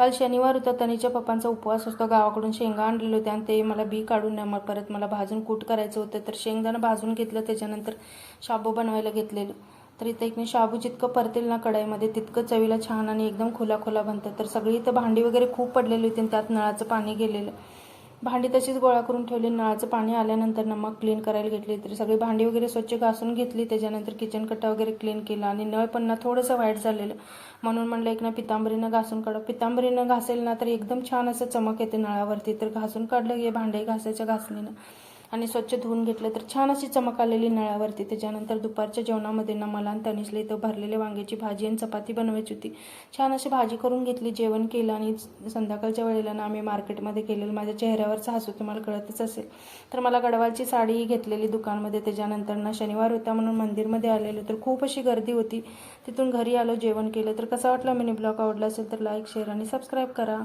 काल शनिवार होता, तनीच्या पप्पांचा उपवास असतो. गावाकडून शेंगा आणलेले होते आणि ते मला बी काढून मग परत मला भाजून कूट करायचं होतं. तर शेंगदाणा भाजून घेतलं, त्याच्यानंतर शाबू बनवायला घेतलेलं. तर इथं एक शाबू जितकं परतेल ना कढईमध्ये तितकं चवीला छान आणि एकदम खुला खुला बनतं. तर सगळी इथं भांडी वगैरे खूप पडलेली होती आणि त्यात नळाचं पाणी गेलेलं. भांडी तशीच गोळा करून ठेवली. नळाचं पाणी आल्यानंतर ना मग क्लीन करायला घेतली. तर सगळी भांडी वगैरे स्वच्छ घासून घेतली. त्याच्यानंतर किचन कट्टा वगैरे क्लीन केला आणि नळ पण ना थोडंसं वाईट झालेलं, म्हणून म्हणलं एक ना पितांबरीनं घासून काढा. पितांबरीनं घासेल ना तर एकदम छान असं चमक येते नळावरती. तर घासून काढलं हे भांडे घासायच्या घासणीनं आणि स्वच्छ धुवून घेतलं तर छान अशी चमक आलेली नळावरती. त्याच्यानंतर दुपारच्या जेवणामध्ये ना मला आणि तनिषला इथं भरलेल्या वांग्याची भाजी आणि चपाती बनवायची होती. छान अशी भाजी करून घेतली, जेवण केलं आणि संध्याकाळच्या वेळेला ना आम्ही मार्केटमध्ये गेलेलो. माझ्या चेहऱ्यावरचा हसू तुम्हाला कळतच असेल. तर मला गडवालची साडी घेतलेली दुकानमध्ये. त्याच्यानंतर ना शनिवार होता म्हणून मंदिरमध्ये आलेलो. तर खूप अशी गर्दी होती. तिथून घरी आलो, जेवण केलं. तर कसा वाटला मिनी ब्लॉग? आवडला असेल तर लाईक, शेअर आणि सबस्क्राईब करा.